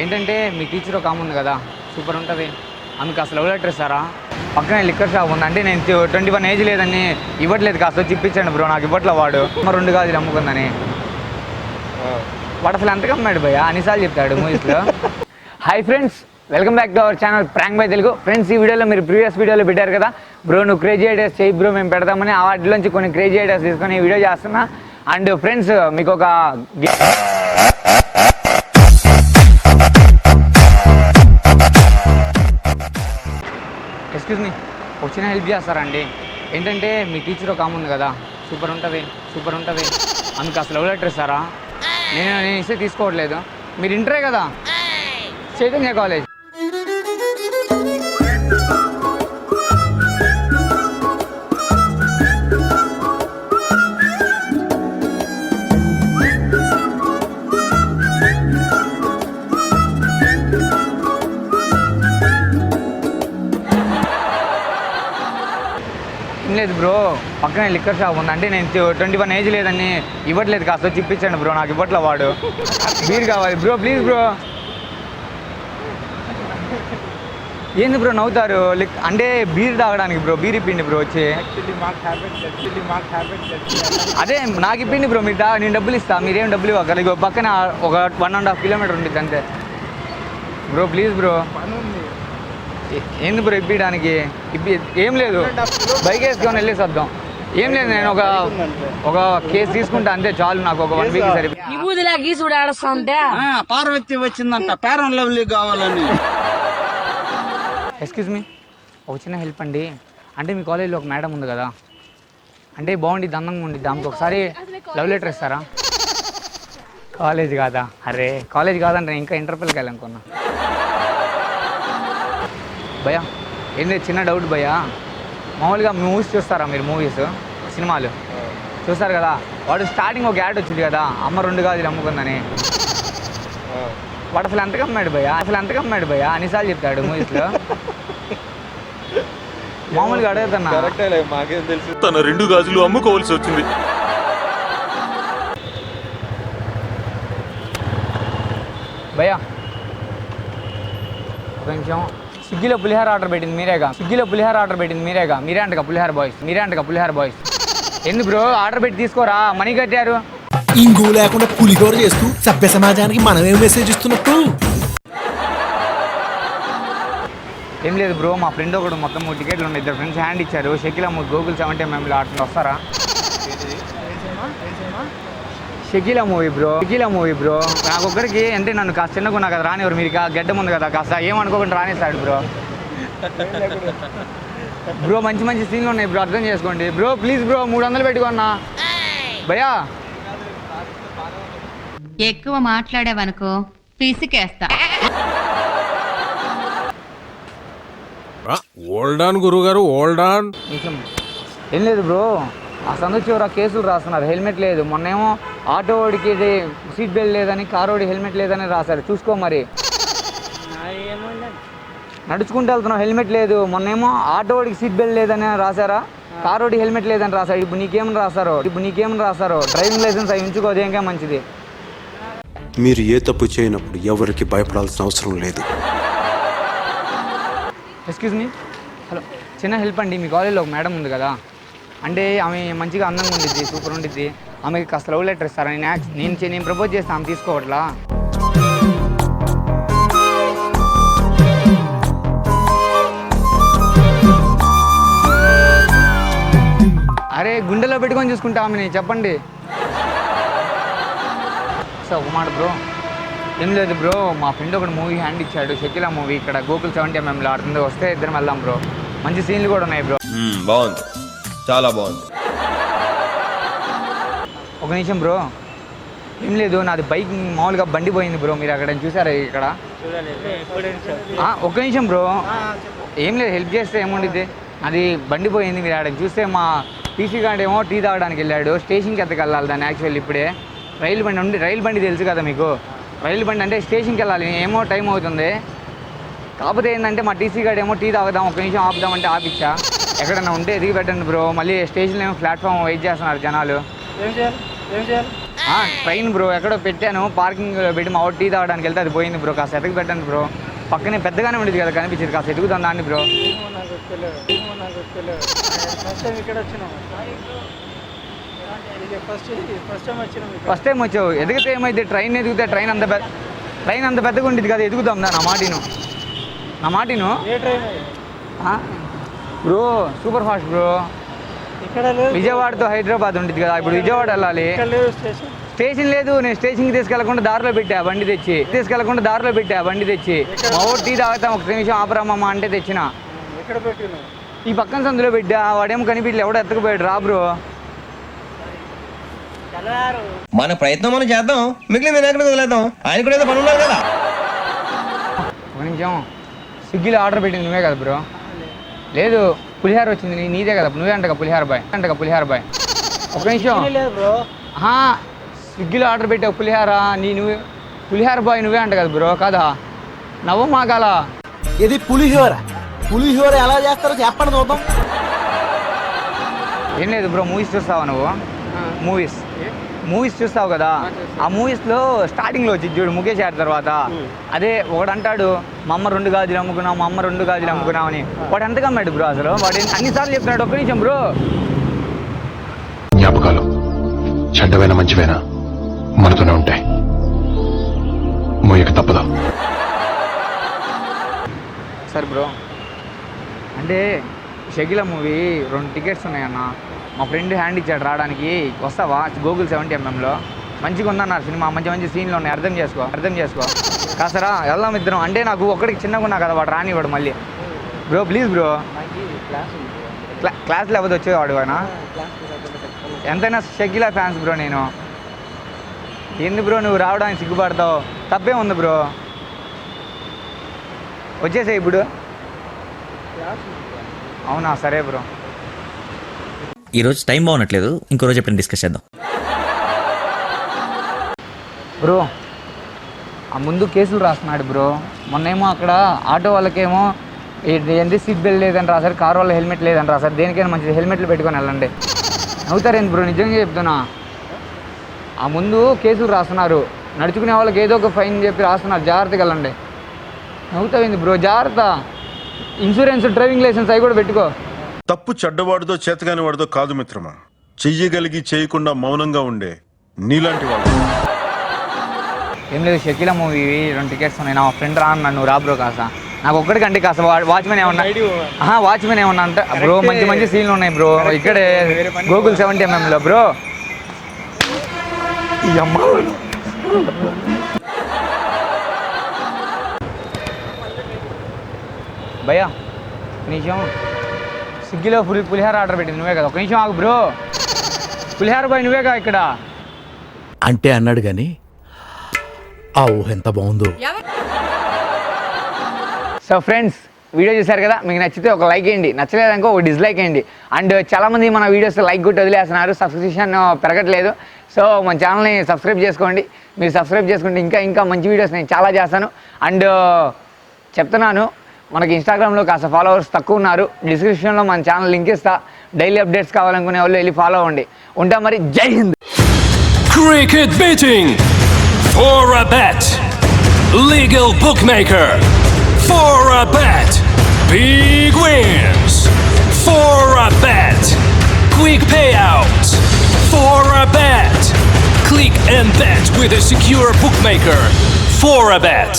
ఏంటంటే మీ టీచర్ ఒక ఆమె ఉంది కదా, సూపర్ ఉంటుంది. ఆమెకు అసలు లవ్ లెటర్ ఇస్తారా? పక్కనే లిక్కర్ షాప్ ఉంది. అంటే నేను 21 ఏజ్ లేదని ఇవ్వట్లేదు, కాస్త వచ్చి ఇప్పించండి బ్రో, నాకు ఇవ్వట్లే వాడు. 2 గాజులు అమ్ముకుందని. వాడు అసలు ఎంతకు అమ్మాడు భయ్య, అన్నిసార్లు చెప్తాడు మూవీస్లో. Hi friends, welcome back to our channel prank by Telugu. Friends, ఈ వీడియోలో మీరు ప్రీవియస్ వీడియోలో పెట్టారు కదా బ్రో, నువ్వు క్రేజీ ఐడియాస్ చేయి బ్రో, మేము పెడతామని. ఆ వాటిలోంచి కొన్ని క్రేజీ ఐడియాస్ తీసుకొని ఈ వీడియో చేస్తున్నా. అండ్ ఫ్రెండ్స్, మీకు ఒక ఎక్స్క్యూజ్ మీ, ఒక చిన్న హెల్ప్ చేస్తారండి. ఏంటంటే మీ టీచర్ ఒక ఆమె ఉంది కదా, సూపర్ ఉంటుంది. ఆమెకు అసలు లవ్ లెటర్ ఇస్తారా? నేను ఇస్తే తీసుకోవట్లేదు. మీరు ఇంటరే కదా, చైతన్య కాలేజ్. లేదు బ్రో, పక్కనే లిక్కర్ షాప్ ఉంది. అంటే నేను 21 ఏజ్ లేదని ఇవ్వట్లేదు, కాస్త వచ్చి ఇప్పించండి బ్రో, నాకు ఇవ్వట్లే వాడు. బీర్ కావాలి బ్రో, ప్లీజ్ బ్రో. ఏంది బ్రో నవ్వుతారు? అంటే బీర్ తాగడానికి బ్రో, బీర్ ఇప్పిండి బ్రో వచ్చి. అదే నాకు ఇప్పిండి బ్రో, మీరు నేను డబ్బులు ఇస్తా, మీరేం డబ్బులు ఇవ్వగలరు. ఇగో పక్కన ఒక 1.5 కిలోమీటర్ ఉంటుంది అంతే బ్రో, ప్లీజ్ బ్రో. ఏంది బ్రో ఇప్పించడానికి? ఏం లేదు, బైక్ వేసుకొని వెళ్ళేసి వద్దాం. ఏం లేదు, నేను ఒక కేసు తీసుకుంటా అంతే చాలు, నాకు ఒక 1 వీక్ సరి. పార్వతి వచ్చిందంట, పేరం లవ్లీ కావాలని. ఎక్స్క్యూజ్ మీ, ఒక చిన్న హెల్ప్ అండి. అంటే మీ కాలేజీలో ఒక మేడం ఉంది కదా, అంటే బాగుండిద్ది, అందంగా ఉండిద్ది, ఆమెకు ఒకసారి లవ్ లెటర్ ఇస్తారా? కాలేజ్ కాదా? అరే కాలేజ్ కాదంటే ఇంకా ఇంటర్పెల్కి వెళ్ళాలనుకున్నా. భయ్యా ఏం లేదు, చిన్న డౌట్ భయ్యా. మామూలుగా మూవీస్ చూస్తారా మీరు? సినిమాలు చూస్తారు కదా, వాడు స్టార్టింగ్ ఒక యాడ్ వచ్చింది కదా, అమ్మ 2 గాజులు అమ్ముకుందని. వాడు అసలు ఎంతకు అమ్మాడు భయ్యా, అన్నిసార్లు చెప్తాడు మూవీస్లో. మామూలుగా అడుగుతున్నా, తన 2 గాజులు అమ్ముకోవాల్సి వచ్చింది. భయ్యా ఒక నిమిషం, స్విగ్గీలో పులిహార ఆర్డర్ పెట్టింది మీరేగా? మీరే అంటగా పులిహార బాయ్స్. ఎందుకు బ్రో ఆర్డర్ పెట్టి తీసుకోరా, మనీ కట్టారు. ఇంగు లేకుండా పులిహోర చేస్తూ సభ్య సమాజానికి మనమేం మెసేజ్ ఇస్తున్నట్టు? ఏం లేదు బ్రో, మా ఫ్రెండ్ ఒకడు మొత్తం 3 టికెట్లు ఉన్నాయి, 2 ఫ్రెండ్స్ హ్యాండ్ ఇచ్చారు. షకీలా గూగుల్ 70mm ఆడుతుంది, వస్తారా? Shakeela movie bro. నాకు ఒక్కడికి అంటే నన్ను కాస్త చిన్నగా కదా రానివ్వరు, మీరు గడ్డం ఉంది కదా, కాస్త ఏమనుకోకుండా రానేస్తాడు బ్రో. బ్రో మంచి సీన్లు ఉన్నాయి బ్రో, అర్థం చేసుకోండి బ్రో, ప్లీజ్ బ్రో. 300 పెట్టుకున్నా భయ్యా. ఎక్కువ మాట్లాడావనుకో పిసికేస్తా. ఓల్డాన్ గురుగారు, ఓల్డాన్. ఏం లేదు బ్రో, ఆ సందు చివర కేసులు రాస్తున్నారు, హెల్మెట్ లేదు. మొన్నేమో ఆటో వాడికి సీట్ బెల్ట్ లేదని, కారు వాడి హెల్మెట్ లేదని రాశారు, చూసుకో మరి. నడుచుకుంటూ వెళ్తున్నావు, హెల్మెట్ లేదు. మొన్నేమో ఆటో వాడికి సీట్ బెల్ట్ లేదని రాశారా, కారు వాడికి హెల్మెట్ లేదని రాశారు. ఇప్పుడు నీకేమని రాశారో డ్రైవింగ్ లైసెన్స్ అవి ఉంచుకో, అదేంకా మంచిది. మీరు ఏ తప్పు చేయనప్పుడు ఎవరికి భయపడాల్సిన అవసరం లేదు. ఎక్స్క్యూజ్ మీ, హలో, చిన్న హెల్ప్ అండి. మీ కాలేజీలో ఒక మేడం ఉంది కదా, అంటే ఆమె మంచిగా అందంగా ఉండిద్ది, సూపర్ ఉండిద్ది. ఆమెకి కాస్త లవ్ లెటర్ ఇస్తారా? నేను ప్రపోజ్ చేస్తే ఆమె తీసుకోవట్లా. అరే గుండెలో పెట్టుకొని చూసుకుంటా ఆమెని, చెప్పండి. సో ఒక మాట బ్రో, ఏం లేదు బ్రో, మా ఫ్రెండ్ ఒకటి మూవీ హ్యాండ్ ఇచ్చాడు, షకీలా మూవీ, ఇక్కడ గూగుల్ 70mm ఆడుతుంది, వస్తే ఇద్దరం వెళ్దాం బ్రో. మంచి సీన్లు కూడా ఉన్నాయి బ్రో. బాగుంది, చాలా బాగుంది. ఒక నిమిషం బ్రో, ఏం లేదు, నాది బైక్ మామూలుగా బండి పోయింది బ్రో, మీరు అక్కడ చూసారా? ఇక్కడ ఒక నిమిషం బ్రో, ఏం లేదు, హెల్ప్ చేస్తే ఏముండిద్ది. అది బండి పోయింది, మీరు అక్కడ చూస్తే మా టీసీ గార్డ్ ఏమో టీ తాగడానికి వెళ్ళాడు, స్టేషన్కి ఎత్తకెళ్ళాలి దాన్ని. యాక్చువల్లీ ఇప్పుడే రైలు బండి తెలుసు కదా మీకు, రైలు బండి అంటే స్టేషన్కి వెళ్ళాలి, ఏమో టైం అవుతుంది. కాకపోతే ఏంటంటే మా టీసీ గార్డ్ ఏమో టీ తాగుదాం, ఒక నిమిషం ఆపుదామంటే ఆపిచ్చా. ఎక్కడన్నా ఉంటే ఎదిగి పెట్టండి బ్రో, మళ్ళీ స్టేషన్లో ఏమో ప్లాట్ఫామ్ వెయిట్ చేస్తున్నారు జనాలు. ఏం చేయాలి? ట్రైన్ బ్రో ఎక్కడో పెట్టాను, పార్కింగ్ పెట్టి మా టీ తాగడానికి వెళ్తే అది పోయింది బ్రో. కాస్త ఎతకు పెట్టండి బ్రో. పక్కనే పెద్దగానే ఉండేది కదా కనిపించేది, కాస్త ఎదుగుతాం దాన్ని బ్రో. ఫస్ట్ టైం వచ్చావు, ఎదిగితే ఏమైతే ట్రైన్ ఎదిగితే ట్రైన్ అంత పెద్దగా ఉండేది కదా, ఎదుగుతాం దా. నా మాటిను బ్రో. Super fast bro. విజయవాడతో హైదరాబాద్ ఉంటుంది కదా, ఇప్పుడు విజయవాడ వెళ్ళాలి. స్టేషన్ లేదు, నేను స్టేషన్కి తీసుకెళ్లకుండా దారిలో పెట్టా బండి తెచ్చి మా ఊరు టీ తాగుతాం, ఒక నిమిషం ఆపరామమ్మ అంటే తెచ్చిన. ఈ పక్కన సందులో పెట్టా, వాడేమో కనిపించలే, ఎవడో ఎత్తకపోయాడు. రా బ్రో. మన ప్రయత్నం మనం చేద్దాం, మిగిలిన ఎక్కడ వదిలేద్దాం. ఆయన కూడా ఏదో పని ఉన్నారు కదా. ఒక నిమిషం, స్విగ్గీలో ఆర్డర్ పెట్టింది నువ్వే కదా బ్రో? లేదు, పులిహార వచ్చింది నీదే కదా, నువ్వే అంటగా పులిహార బాయ్. ఒక నిమిషం, స్విగ్గీలో ఆర్డర్ పెట్టావు పులిహార, నువ్వే పులిహార బాయ్ నువ్వే అంట కదా బ్రో? కాదా? నవ్వు మాకాల. ఇది పులిహోర ఎలా చేస్తారో చెప్పండి చూద్దాం. ఏం లేదు బ్రో, మూవీస్ చూస్తావా నువ్వు? మూవీస్ చూస్తావు కదా, ఆ మూవీస్లో స్టార్టింగ్లో వచ్చి చూడు ముఖేష్ ఆడిన తర్వాత, అదే ఒకడు అంటాడు మా అమ్మ 2 గాజులు అమ్ముకున్నాం అని. వాడు ఎంతగా అమ్మాడు బ్రో అసలు? వాడు అన్నిసార్లు చెప్తున్నాడు. ఒక్క నిమిషం బ్రో. జ్ఞాపకాలు చెడ్డవైనా మంచివైనా మనతోనే ఉంటాయి, మోయక తప్పదు. సరే బ్రో, అంటే షకీల మూవీ 2 టికెట్స్ ఉన్నాయన్న. మా ఫ్రెండ్ హ్యాండ్ ఇచ్చాడు రావడానికి, వస్తావా? గూగుల్ 70mm మంచిగా ఉందన్నారు సినిమా, మంచి సీన్లు ఉన్నాయి, అర్థం చేసుకో. కాసరా వెళ్దాం ఇద్దరం. అంటే నాకు ఒక్కడికి చిన్నగా ఉన్నా కదా, వాడు రానివాడు మళ్ళీ. Bro please bro. క్లాస్ లేకపోతే వచ్చేవాడు ఆయన. ఎంతైనా షకీల ఫ్యాన్స్ బ్రో నేను. ఎందుకు బ్రో నువ్వు రావడానికి సిగ్గుపడతావు? తప్పే ఉంది బ్రో, వచ్చేసే ఇప్పుడు. అవునా? సరే బ్రో. ఈరోజు టైం బాగున్నట్లేదు, ఇంకో రోజు ఎప్పుడైనా డిస్కస్ చేద్దాం బ్రో. ఆ ముందు కేసులు రాస్తున్నాడు బ్రో. మొన్నేమో అక్కడ ఆటో వాళ్ళకేమో ఏంటి సీట్ బెల్ట్ లేదని రాసారు, కారు వాళ్ళ హెల్మెట్ లేదని రాసారు. దేనికైనా మంచిది హెల్మెట్లు పెట్టుకొని వెళ్ళండి. నవ్వుతారేంది బ్రో? నిజంగా చెప్తున్నా. ఆ ముందు కేసులు రాస్తున్నారు, నడుచుకునే వాళ్ళకి ఏదో ఒక ఫైన్ చెప్పి రాస్తున్నారు, జాగ్రత్తగా వెళ్ళండి. నవ్వుతావేంది బ్రో? జాగ్రత్త. ఇన్సూరెన్స్, డ్రైవింగ్ లైసెన్స్ అవి కూడా పెట్టుకో. తప్పు చెడ్డవాడిదో చేతగాని వాడిదో కాదు మిత్రమా, చెయ్యగలిగి చేయకుండా మౌనంగా ఉండే నీలాంటి వాడు. ఏం లేదు, షకీల మూవీ 2 టికెట్స్ ఉన్నాయి. నా ఫ్రెండ్ రా అన్నాడు, నువ్వు రా బ్రో. కాసా నాకు ఒక్కడికంటే కాస్త వాచ్మెన్ ఏమన్నా అంటే బ్రో, మంచి సీన్లు ఉన్నాయి బ్రో ఇక్కడే గూగుల్ 70mm బ్రో. ఈ అమ్మ భయ్యా నిమిషం, స్విగ్గీలో పులిహార ఆర్డర్ పెట్టింది నువ్వే కదా? ఒక నిమిషం ఆగు బ్రో. పులిహార బాయ్ నువ్వేగా ఇక్కడ? అంటే అన్నాడు కానీ ఆ ఊహ ఎంత బాగుందో. సో ఫ్రెండ్స్, వీడియో చూసారు కదా, మీకు నచ్చితే ఒక లైక్ వేయండి, నచ్చలేదనుకో ఒక డిస్లైక్ వేయండి. అండ్ చాలామంది మన వీడియోస్ లైక్ కొట్టి వదిలేస్తున్నారు, సబ్స్క్రిప్షన్ పెరగట్లేదు. సో మన ఛానల్ని సబ్స్క్రైబ్ చేసుకోండి. మీరు సబ్స్క్రైబ్ చేసుకుంటే ఇంకా మంచి వీడియోస్ నేను చాలా చేస్తాను. అండ్ చెప్తున్నాను, మనకి ఇన్స్టాగ్రామ్లో కాస్త ఫాలోవర్స్ తక్కువ ఉన్నారు. డిస్క్రిప్షన్లో మన ఛానల్ లింక్ ఇస్తా. డైలీ అప్డేట్స్ కావాలనుకునే వాళ్ళు వెళ్ళి ఫాలో అవ్వండి. ఉంటా మరి. జై Hind. Cricket betting for a bet. Legal bookmaker for a bet. Big wins for a bet. Quick payouts for a bet. Click and bet with a secure bookmaker for a bet.